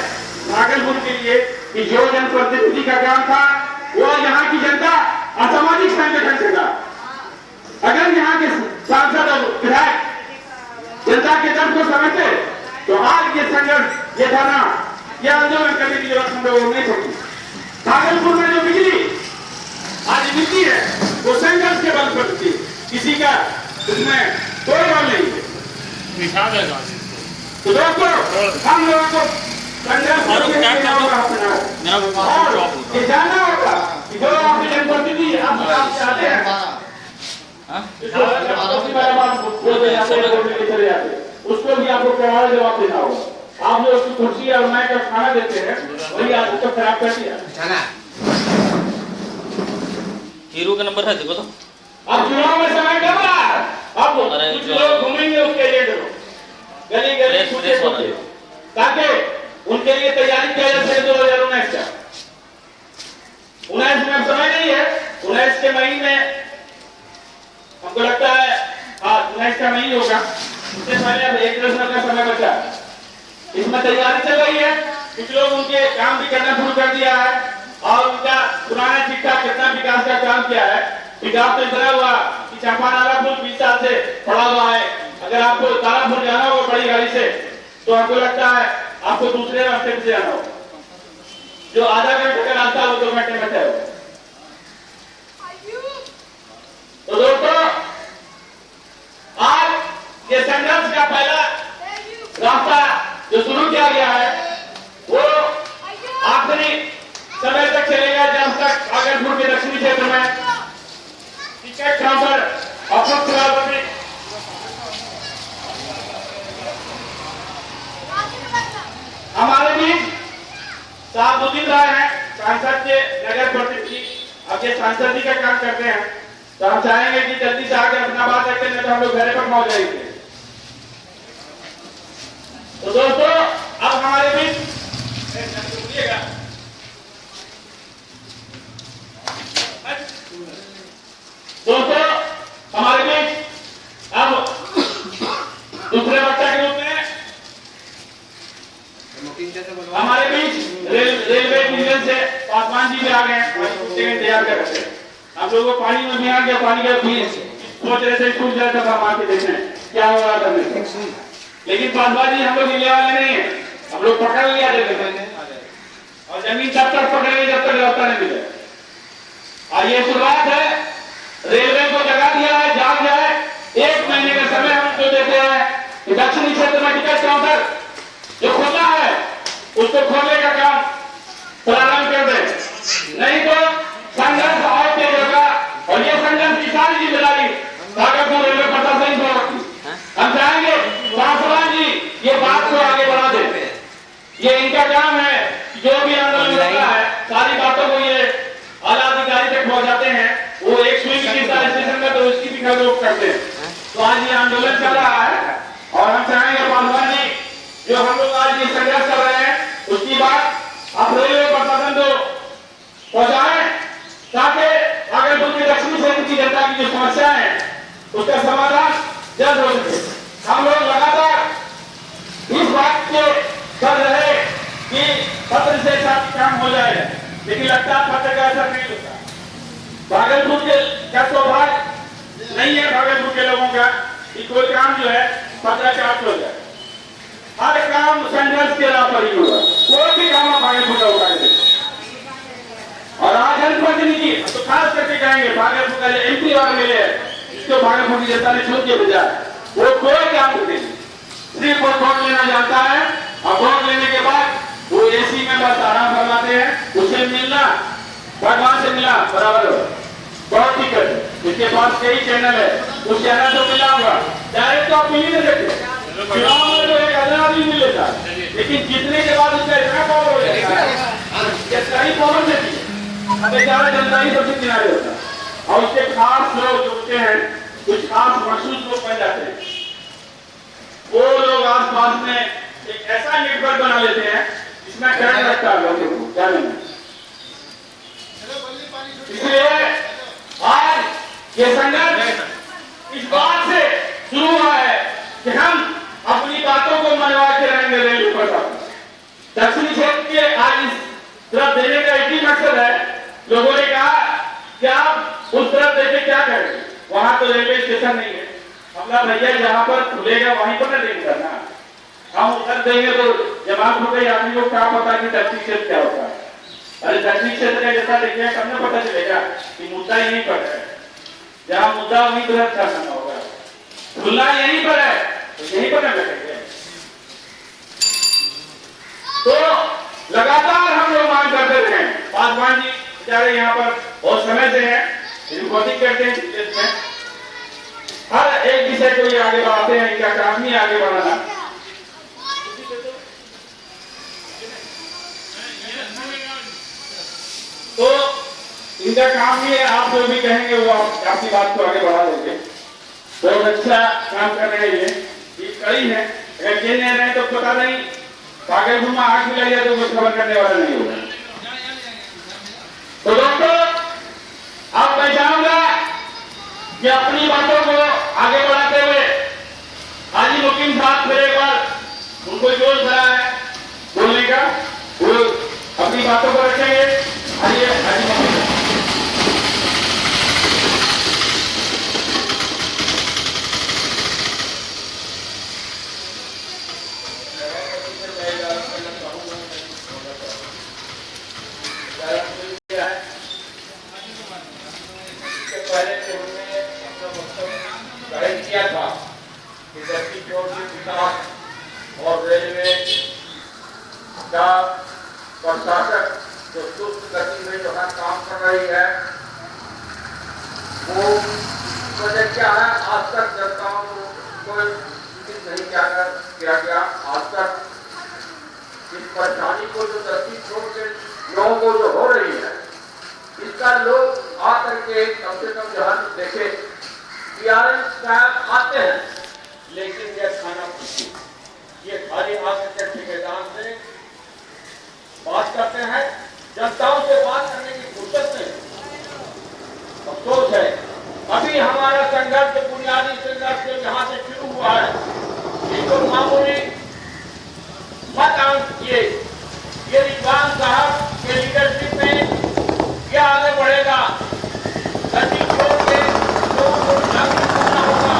भागलपुर के लिए कि जो जनप्रतिनिधि का काम था वो यहाँ की जनता असामाजिक संगठन से था। अगर यहाँ के सांसद और विधायक जनता के दर्द को समझते तो आज ये संघर्ष, ये धरना, ये आंदोलन करने की जरूरत हम लोगों को नहीं पड़ी। भागलपुर में जो उसमें कोई बात नहीं है। निशा देगा तो दोस्तों हम लोगों को संघर्ष करना होगा अपना, और ये जानना होगा कि जो आपकी जनप्रतिनिधि आप चाहते हैं चले जाते, उसको भी आपको करारा जवाब देना होगा। आप जो उसकी कुर्सी और मैं का खाना देते हैं वही आप उसको खराब कर दिया। हीरो का नंबर है देखो तो। अब चुनाव में समय कब आ रहा है? अब कुछ लोग घूमेंगे उसके एजेंट को गली गली छूटे छूटे, ताकि उनके लिए तैयारी किया जा सके 2019 का। 19 में समय नहीं है, 19 के महीने हमको लगता है 19 का नहीं होगा, उससे पहले अब 1 का समय बचा। इसमें तैयारी चल रही है, कुछ लोग उनके काम भी करना शुरू कर दिया है और उनका पुराना चिट्ठा कितना विकास का काम किया है। विकास तो इतना हुआ कि चांपा नाला पुल 20 साल से पड़ा हुआ है। अगर आपको तारापुर जाना होगा बड़ी गाड़ी से तो आपको लगता है आपको दूसरे रास्ते से जाना होगा, जो आधा घंटे का रास्ता हो 2 घंटे में तय हो। तो दोस्तों आज ये संघर्ष का पहला रास्ता जो शुरू किया गया है वो आखिरी समय तक चलेगा जब तक भागलपुर के दक्षिणी क्षेत्र में टिकट काउंटर अशोक सभापति हमारे बीच साहबुद्दीन राय हैं, सांसद के नगर प्रतिनिधि। अब ये सांसद जी का काम करते हैं तो हम चाहेंगे कि जल्दी से आकर अपना बात रखते हैं, तो हम लोग घर पर पहुंच जाएंगे। तो दोस्तों अब हमारे बीच दोस्तों हमारे बीच अब दूसरे वक्ता के रूप में हमारे बीच रेलवे डिवीजन से पासवान जी भी आ गए हैं, तैयार कर रहे हैं। आप लोगों को पानी में भी आ गया, पानी का भी सोच रहे थे छूट जाए तब हम आके देखें क्या हो रहा था, लेकिन पासवान जी हम लोग हिलने वाले नहीं है, हम लोग पकड़ लिया देते और जमीन तब तक पकड़ेंगे जब तक रास्ता नहीं मिले। और ये शुरुआत है, रेलवे को लगा दिया है, जाग जाए 1 महीने का समय हम जो देते हैं कि दक्षिणी क्षेत्र में टिकट काउंटर जो खुला है उसको खोलने का काम प्रारंभ कर दे, नहीं तो संघर्ष और तेज होगा। और ये संघर्ष की सारी जिम्मेदारी भागलपुर रेलवे प्रशासन को होगी। हम चाहेंगे पासवान जी ये बात को आगे बढ़ा दे, ये इनका काम है, जो भी आंदोलन होता है सारी बातों को ये आला अधिकारी तक पहुंचाते हैं। वो एक सुई भी गिरता है स्टेशन में तो उसकी भी खबरों करते हैं। तो आज ये आंदोलन चल रहा है और हम चाहेंगे पासवान जी जो हम लोग आज ये संघर्ष कर रहे हैं उसकी बात आप रेलवे प्रशासन को पहुंचाएं, ताकि भागलपुर के दक्षिणी क्षेत्र की जनता की जो समस्या है उसका समाधान जल्द हो सके। हम लोग लगातार इस बात को कर रहे कि पत्र से सब काम हो जाएगा, लेकिन लगता है पत्र का असर नहीं होता। भागलपुर के क्या सौभाग्य नहीं है भागलपुर के लोगों का कि कोई काम जो है पत्राचार हो जाए। हर काम संघर्ष के राह पर ही होगा, कोई भी काम आप भागलपुर का उठा के। और आज जनप्रतिनिधि तो खास करके कहेंगे भागलपुर का जो एमपी और एमएलए है इसको भागलपुर की जनता ने चुन के भेजा है, वो कोई काम करते नहीं, सिर्फ वो वोट लेना जानता है और वोट लेने के बाद वो एसी में बस आराम फरमाते हैं। उससे मिलना भगवान से मिला बराबर हो, बहुत दिक्कत। इसके पास कई चैनल है, उस चैनल को मिला होगा डायरेक्ट तो आप मिल ही नहीं सकते। चुनाव में तो एक आधा आदमी मिल लेता है, लेकिन जीतने के बाद उसका इतना पावर हो जाता है सही पावर नहीं है, बेचारा जनता ही सबसे किनारे होता है। और उसके खास लोग जो होते हैं, कुछ खास महसूस लोग बन जाते हैं, वो लोग आस पास में एक ऐसा नेटवर्क बना लेते हैं जिसमें करंट रखता है लोगों को जाने में। इसलिए आज ये संघर्ष इस बात से शुरू हुआ है कि हम अपनी बातों को मनवा के रहेंगे रेलवे प्रशासन। दक्षिणी क्षेत्र के आज इस तरफ देने का एक ही मकसद है। लोगों ने कहा कि आप उस तरफ देखे क्या करेंगे, वहां तो रेलवे स्टेशन नहीं है। हमला भैया जहां पर खुलेगा वहीं पर नहीं करना, हम उधर देंगे तो जब आप रुके आदमी को क्या पता कि दक्षिणी क्षेत्र क्या होता है। अरे दक्षिणी क्षेत्र का जैसा देखिए तब न पता चलेगा कि मुद्दा ही नहीं पड़ रहा है, जहाँ मुद्दा वहीं तुरंत करना होगा। खुलना यहीं पर है, तो यहीं पर न बैठेंगे। तो लगातार हम लोग मांग करते रहे। पासवान जी बेचारे यहाँ पर बहुत समय से हैं, रिपोर्टिंग करते हैं, इसमें हर एक विषय को ये आगे बढ़ाते हैं। इनका काम ही आगे बढ़ाना। तो इनका काम ही है, आप जो भी कहेंगे वो आपकी बात को आगे बढ़ा देंगे। बहुत अच्छा काम कर रहे हैं, ये कड़ी है। अगर ये नहीं रहे तो पता नहीं, कागज घुमा आंख मिला दिया तो कुछ खबर करने वाला नहीं होगा। तो दोस्तों, अब मैं चाहूंगा कि अपनी बातों को आगे बढ़ाते हुए हाजी मुकीम साहब फिर एक बार उनको जोश भरा है बोलने का, वो अपनी बातों को रखेंगे। आइए हाजी मुकीम और रेलवे का प्रशासक जो सुस्त गति में जो है काम कर रही है, वो वजह क्या है? आज तक जनताओं को कोई सूचित नहीं किया गया। आज तक इस परेशानी को जो 10 करोड़ के लोगों को जो हो रही है, इसका लोग आकर के कम से कम जहां देखे आते हैं, लेकिन यह खाना खुशी, ये खाली आकर के ठेकेदार से बात करते हैं, जनताओं से बात करने की फुर्सत नहीं। अफसोस है, अभी हमारा संघर्ष बुनियादी संघर्ष जहां से शुरू हुआ है, इसको मामूली मत आंक किए। ये रिजवान साहब के लीडरशिप में यह आगे बढ़ेगा। गति छोड़ के लोगों को जागरूक करना होगा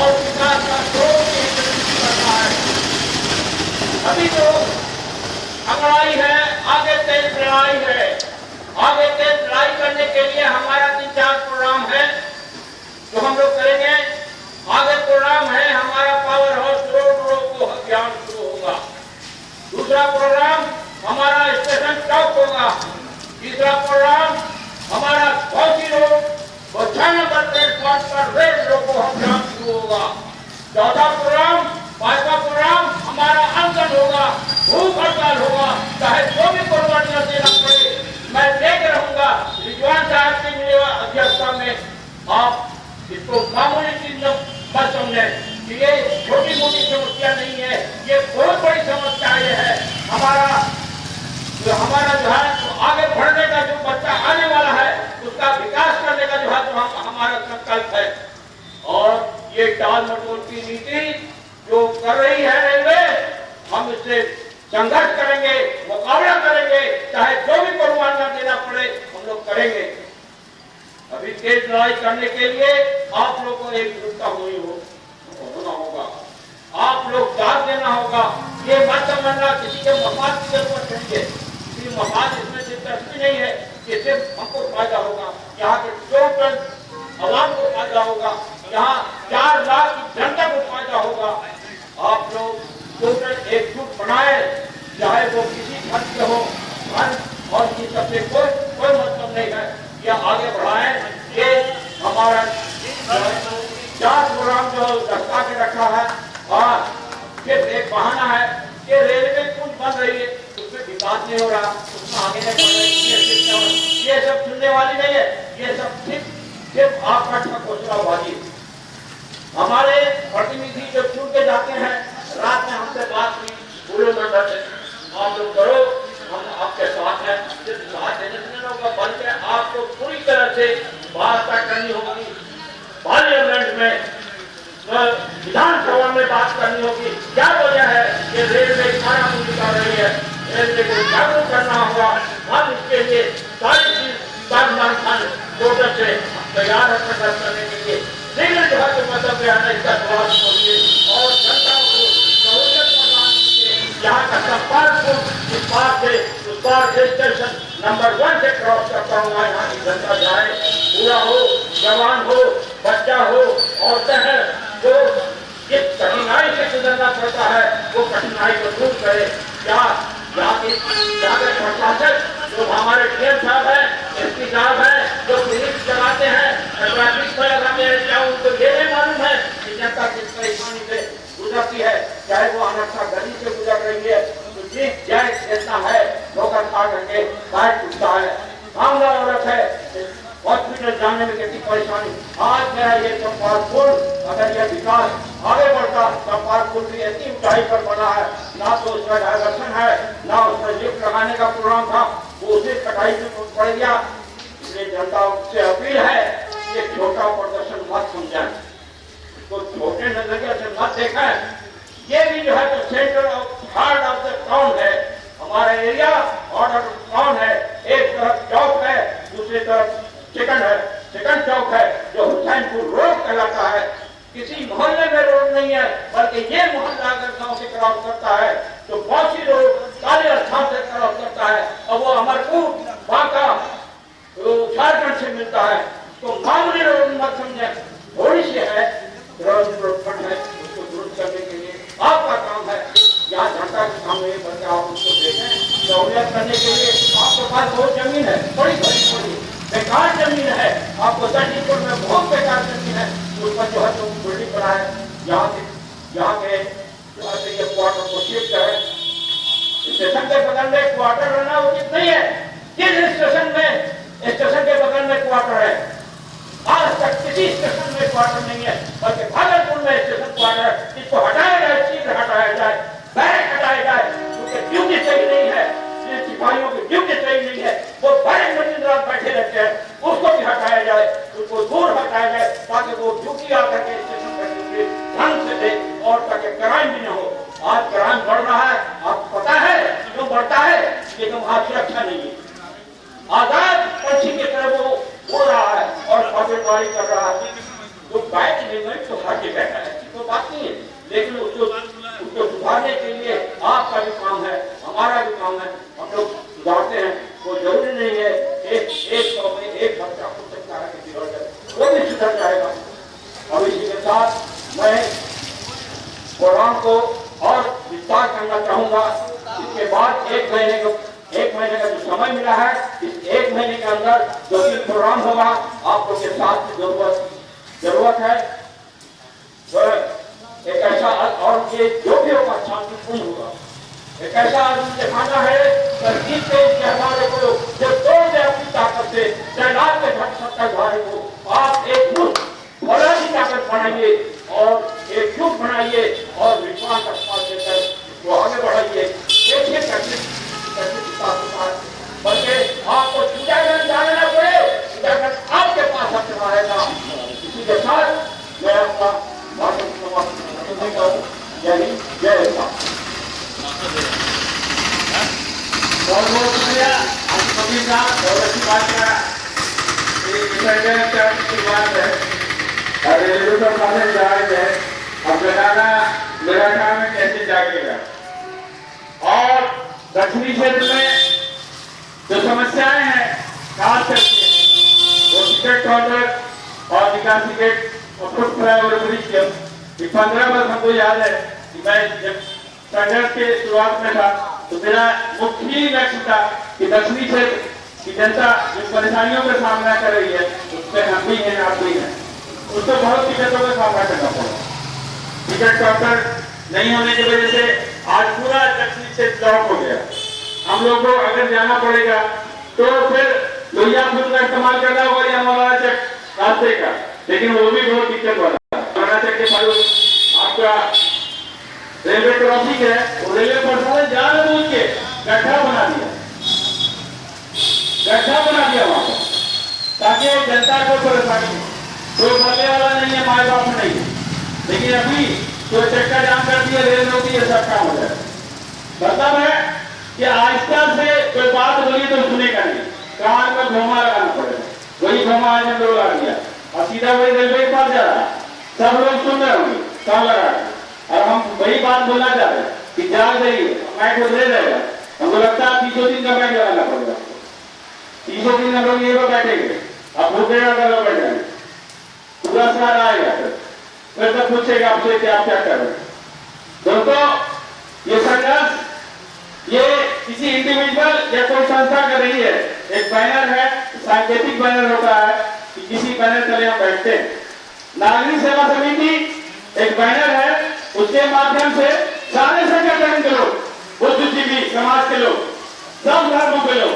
और विकास का स्रोत करना है। अभी जो लड़ाई है, आगे तेज लड़ाई है। आगे तेज लड़ाई करने के लिए हमारा 3-4 प्रोग्राम है जो हम लोग करेंगे। आगे प्रोग्राम है हमारा पावर हाउस रोड को अभियान शुरू होगा। दूसरा प्रोग्राम हमारा स्टेशन टॉप होगा। तीसरा प्रोग्राम हमारा भौजी रोड और 6 नंबर प्लेटफॉर्म पर रेल रोको अभियान शुरू होगा। चौथा प्रोग्राम, 5वां प्रोग्राम हमारा आंदोलन होगा, भूख हड़ताल होगा, चाहे जो भी कुर्बानियां देना पड़े। मैं देख रहूंगा रिजवान साहब की अध्यक्षता में। आप इसको मामूली चीज मत समझें कि ये छोटी मोटी समस्या नहीं है, ये बहुत बड़ी समस्या ये है। हमारा जो है आगे बढ़ने का जो बच्चा आने वाला है, उसका विकास करने का जो है तो हमारा संकल्प है। और ये टाल मटोल की नीति जो कर रही है रेलवे, हम इससे संघर्ष करेंगे, मुकाबला करेंगे, चाहे जो भी कुर्बानियां देना पड़े हम लोग करेंगे। अभी तेज लड़ाई करने के लिए आप लोग को एकजुटता होना होगा। आप लोग साथ देना होगा। ये मत समझना किसी के मफाद की जरूरत नहीं है, किसी मफाद इसमें दिलचस्पी नहीं है, इससे हमको फायदा होगा, यहाँ के टोटल आवाम को फायदा होगा, यहाँ 4 लाख की जनता को फायदा होगा। आप लोग टोटल एकजुट बनाए, चाहे वो किसी खर्च से हो, और किसी सबसे कोई मतलब नहीं है। यह आगे बढ़ाए। ये हमारा 4 प्रोग्राम जो दस्ता के रखा है, और ये एक बहाना है कि रेलवे पुल बन रही है, उसमें विकास नहीं हो रहा, उसमें आगे नहीं बढ़ रही। ये सब सुनने वाली नहीं है, ये सब सिर्फ आपका घोषणाबाजी। हमारे प्रतिनिधि जो चुन के जाते हैं, रात में हमसे बात हुई, पूरे मंडल से आप लोग करो, हम आपके साथ हैं। सिर्फ साथ देने से नहीं होगा, बल्कि आपको पूरी तरह से बात करनी होगी। पार्लियामेंट में, विधानसभा में बात करनी होगी। क्या वजह है कि रेलवे खाना मुझे कर रही है, रेलवे को जागरूक करना होगा। हम इसके लिए सारी चीज टोटल से तैयार है प्रकट करने के लिए। सिविल जो है मतलब इसका जवाब बोलिए और जनता को सहूलियत प्रदान कीजिए। यहाँ का संपर्क इस पार से उस पार से स्टेशन नंबर 1 से क्रॉस करता हूँ। यहाँ की जनता जाए, पूरा हो, जवान हो, बच्चा हो, औरतें हैं, जो जिस कठिनाई से गुजरना पड़ता है वो कठिनाई को दूर करे। यहाँ के प्रशासक जो हमारे डीएम साहब है, एसपी साहब है, जो पुलिस चलाते हैं, ट्रैफिक पर लगाते हैं, क्या उनको ये नहीं मालूम है कि जनता किस परेशानी से गुजरती है? चाहे वो अनक्षा गली से गुजर रही है तो जिस जैस इतना है ठोकर खा करके पैर टूटता है, मामला औरत है हॉस्पिटल जाने में कितनी परेशानी। आज मेरा ये चंपाल पुल, अगर यह विकास आगे बढ़ता, चंपाल पुल भी ऐसी ऊंचाई पर बना है, ना तो उसका डायवर्सन है, ना उसमें लिफ्ट लगाने का प्रोग्राम था, वो उसे कटाई में पड़ गया। इसलिए जनता से अपील है कि छोटा प्रदर्शन मत समझें, तो छोटे नजरिए से मत देखें। ये भी जो है तो centre of heart of the town है, हमारा एरिया हार्ट ऑफ टाउन है। एक तरफ चौक है, दूसरी तरफ सेकंड चौक है जो हुसैनपुर रोड कहलाता है। किसी मोहल्ले में रोड नहीं है, बल्कि ये मोहल्ला अगर गांव से क्रॉस करता है तो बौसी रोड काले स्थान से क्रॉस करता है और वो अमरपुर बांका झारखंड से मिलता है। तो मामूली रोड मत समझे, थोड़ी सी है रोड है, उसको दुरुस्त करने के लिए आपका काम है। यहाँ जनता के सामने बल्कि आप उसको देखें, सहूलियत करने के लिए आपके पास बहुत जमीन है, बड़ी बेकार जमीन है, आपको सटीपुर में बहुत बेकार जमीन है, उस पर जो है तो बिल्डिंग बना है। यहाँ के ये क्वार्टर को शिफ्ट है, स्टेशन के बगल में क्वार्टर रहना उचित नहीं है। किस स्टेशन के बगल में क्वार्टर है? आज तक किसी स्टेशन में क्वार्टर नहीं है, बल्कि भागलपुर में स्टेशन क्वार्टर है। इसको हटाया जाए, शीघ्र हटाया जाए, बैरक हटाया जाए, क्योंकि ड्यूटी सही नहीं है, सिपाहियों की ड्यूटी सही नहीं है, वो बैरक में दिन रात बैठे रहते हैं, उसको भी हटाया जाए, उसको दूर हटाया जाए ताकि वो ड्यूटी आकर के स्टेशन पर ड्यूटी ढंग से दे और ताकि क्राइम भी न हो। आज क्राइम बढ़ रहा है, आपको पता है क्यों बढ़ता है? लेकिन वहां सुरक्षा नहीं है, आजाद पंछी की तरह वो उड़ रहा है और पॉकेटमारी कर रहा है। तो बैठ नहीं तो हर जगह है, तो बात नहीं है, लेकिन उसको सुधारने के लिए आपका भी काम है, हमारा भी काम है, हम लोग सुधारते हैं। वो जरूरी नहीं है एक सौ में एक बच्चा हो सकता है किसी वजह, वो भी सुधर जाएगा। और इसी के साथ मैं प्रोग्राम को और विस्तार करना चाहूंगा। इसके बाद एक महीने का जो समय मिला है, इस एक महीने के अंदर जो भी प्रोग्राम होगा आप लोग के साथ की जरूरत है। तो एक ऐसा, और ये जो भी होगा शांतिपूर्ण होगा, एक ऐसा आदमी दिखाना है तरकीब के हमारे को जो तोड़ दे अपनी ताकत से, सैलाब के घट सकता धारे को आप एक मुठ बड़ा की ताकत बनाइए और एक युग बनाइए और विश्वास का साथ देकर इसको आगे बढ़ाइए। देखिए बल्कि आपको छुटाकर जाना न पड़े, छुटाकर आपके पास अपना रहेगा। इसी के साथ मैं आपका भाषण समाप्त करता हूँ। जय हिंद, जय भारत। बहुत बहुत शुक्रिया आप सभी का, बहुत अच्छी बात करा। शुरुआत है रेलवे पर माने जहाज है, अब लगाना मेरा काम है कैसे जागेगा। और दक्षिणी क्षेत्र में जो समस्याएं हैं खास करके वो टिकट काउंटर और निकासी गेट और फुट फ्लाईओवर ब्रिज के 15 वर्ष हमको याद है कि मैं जब संघर्ष के शुरुआत में था तो मेरा मुख्य लक्ष्य था कि दक्षिणी क्षेत्र की जनता जिन परेशानियों का सामना कर रही है उसमें हम भी हैं, आप भी हैं, उसको बहुत दिक्कतों का सामना करना पड़ा। टिकट काउंटर नहीं होने की वजह से आज पूरा दक्षिणी क्षेत्र ब्लॉक हो गया। हम लोग को अगर जाना पड़ेगा तो फिर लोहिया पुल का इस्तेमाल करना होगा या मौलाना चक रास्ते का, लेकिन वो भी बहुत दिक्कत वाला। मौलाना चक के पास आपका रेलवे क्रॉसिंग है, वो रेलवे प्रशासन जानबूझ के गड्ढा बना दिया वहां पर ताकि जनता को परेशानी। कोई भरने वाला नहीं है, माए बाप नहीं है, लेकिन अभी तो चक्का जाम कर दिया रेल रोकी, ये सब काम हो जाए। मतलब है कि आहिस्ता से कोई बात बोली तो सुनेगा नहीं, कान में घोमा लगाना पड़ेगा। वही घोमा आज हम लोग लगा दिया और सीधा वही रेलवे के पास जा रहा है, सब लोग सुन रहे होंगे कान लगा, और हम वही बात बोलना चाह रहे हैं कि जाग जाइए, मैच दे रहेगा। हमको लगता है 300 दिन का मैच लगाना पड़ेगा, 300 दिन हम लोग ये बैठेंगे, अब बहुत देर बैठ जाएंगे, पूरा शहर आएगा। फिर तक पूछेगा आपसे कि आप क्या कर रहे हैं। दोस्तों, ये संघर्ष ये किसी इंडिविजुअल या कोई संस्था कर रही है। एक बैनर है, सांकेतिक बैनर होता है कि किसी बैनर तले हम बैठते हैं। नागरिक सेवा समिति एक बैनर है, उसके माध्यम से सारे संगठन के लोग, बुद्धिजीवी समाज के लोग, सब धर्मों के लोग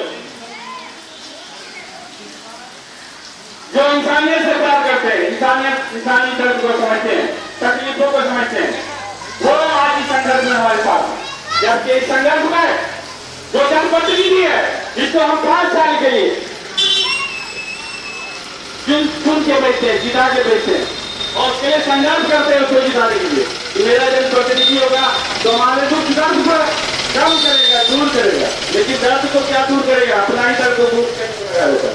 जो इंसानियत से प्यार करते हैं, इंसानी दर्द को समझते हैं, तकलीफों को समझते हैं, वो आज इस संघर्ष में हमारे साथ। जबकि इस संघर्ष में जो जनप्रतिनिधि है, जिसको हम 5 साल के लिए चुन के बैठते हैं, जिता के बैठते हैं और उसके लिए संघर्ष करते हैं उसको जिताने के लिए कि मेरा जनप्रतिनिधि होगा तो हमारे दुख दर्द को कम करेगा, दूर करेगा। लेकिन दर्द को क्या दूर करेगा? अपना ही दर्द को दूर करेगा।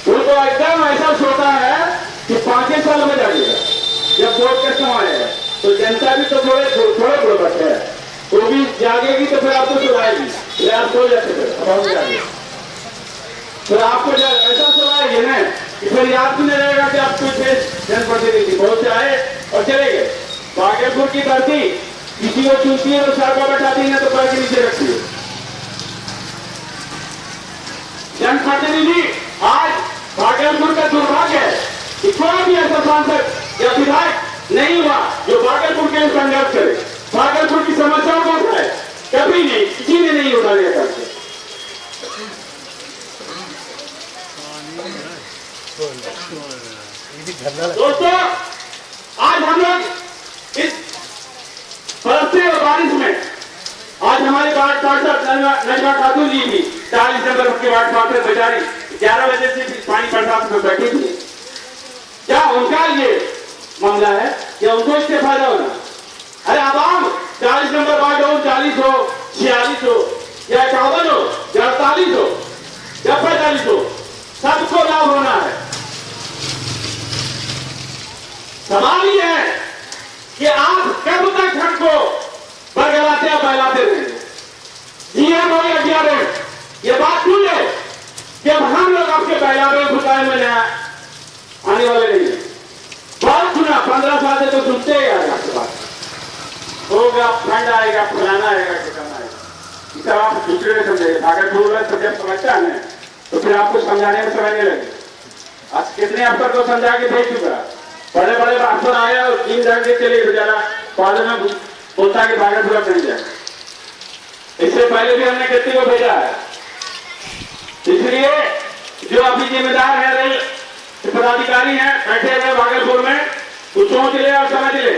उनको एकदम ऐसा सोता है कि 5 साल में जाएगा, जब वोट का समय आएगा तो जनता भी तो थोड़े बुड़बक है, वो भी जागेगी तो फिर आपको सुलाएगी, फिर आप सो जाते जागे, फिर आपको ऐसा सुलाएगी ना कि फिर याद भी नहीं रहेगा कि आप कुछ जनप्रतिनिधि बहुत से आए और चले गए। भागलपुर की धरती किसी को चूसती है तो सर पर बैठाती है तो पैर के नीचे रखती है। जनप्रतिनिधि आज भागलपुर का दुर्भाग्य है कि कोई भी ऐसा सांसद या विधायक नहीं हुआ जो भागलपुर के लिए संघर्ष करे, भागलपुर की समस्याओं को उठाए। कभी नहीं, किसी ने नहीं उठाया करते। दोस्तों, आज हम लोग इस बरसते और बारिश में आज हमारे वार्ड पार्षद नजमा खातून जी भी 40 नंबर के वार्ड पार्षद बेचारी 11 बजे से पानी बरसात में बैठी थी। क्या उनका ये मामला है या उनको इससे फायदा होना? अरे आवाम 40 नंबर वार्ड हो, 40 हो, 46 हो या 51 हो या 48 हो या 45 हो, सबको लाभ होना है। सवाल ये है कि आप कब तक हमको बरगलाते या बहलाते रहेंगे? जीएम हो या डीआरएम, ये बात सुन ले कि अब हम लोग आपके बहलावे भुताए में आने वाले नहीं है। बहुत सुना, 15 साल से तो सुनते ही आएगा आपके बात, होगा फंड आएगा, फलाना आएगा, ठिकाना आएगा, ये सब आप दूसरे में समझेंगे। अगर दूर है तो जब समझता है तो फिर आपको समझाने में समझने लगे। आज कितने अफसर को समझा के भेज चुका, बड़े बड़े अफसर आए और 3 घंटे के लिए बेचारा पार्लियामेंट में बोलता कि भागलपुर नहीं जाए। इससे पहले भी हमने कितने को भेजा है। इसलिए जो अभी जिम्मेदार है, रेल पदाधिकारी हैं बैठे हुए भागलपुर में, वो सोच ले और समझ ले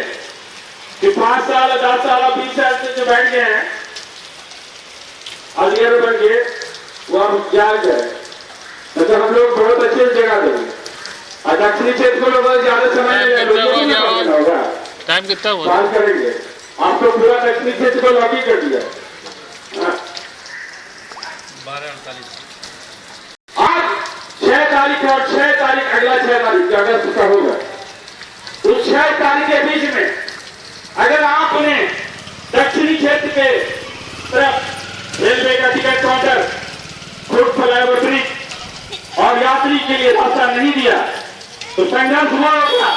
कि 5 साल 10 साल 20 साल से जो बैठ गए हैं अधीर बन के, वो अब जाग गए। तो हम लोग बहुत अच्छे जगह देंगे और दक्षिणी क्षेत्र को लोग ज्यादा समय होगा, टाइम कितना हुआ बात करेंगे। आपको पूरा दक्षिणी क्षेत्र को लॉक ही कर दिया। 12:48 आज 6 तारीख और 6 तारीख अगला 6 तारीख अगस्त का होगा। उस 6 तारीख के बीच में अगर आपने दक्षिणी क्षेत्र के तरफ रेलवे का ticket counter, foot flyover bridge और यात्री के लिए रास्ता नहीं दिया तो संघर्ष हुआ होगा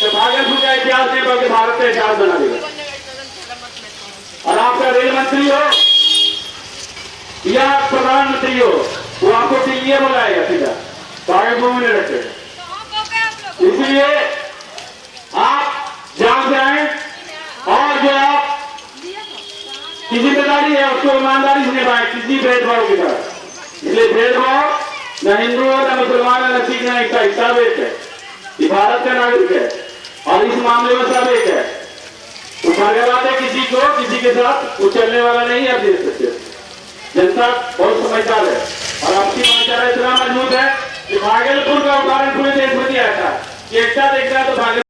तो भागलपुर का इतिहास नहीं बल्कि भारत का इतिहास बना देगा। और आपका रेल मंत्री हो या प्रधानमंत्री हो, वो आपको टीए बुलाएगा सीधा, भागलपुर में नहीं रखे। इसलिए आप जाग जाएं और जो आप की जिम्मेदारी है उसको ईमानदारी से निभाएं, किसी भेदभाव की तरह। इसलिए भेदभाव न हिंदू है, न मुसलमान है, न सिख, न ईसाई, सब एक है। ये भारत का नागरिक है और इस मामले में सब एक है। तो बरगलाते किसी को किसी के साथ वो चलने वाला नहीं है। अपनी जनता बहुत समझदार है और आपकी भाईचारा इतना मजबूत है कि भागलपुर का उदाहरण पूरे देश में दिया था कि एक साथ तो भागलपुर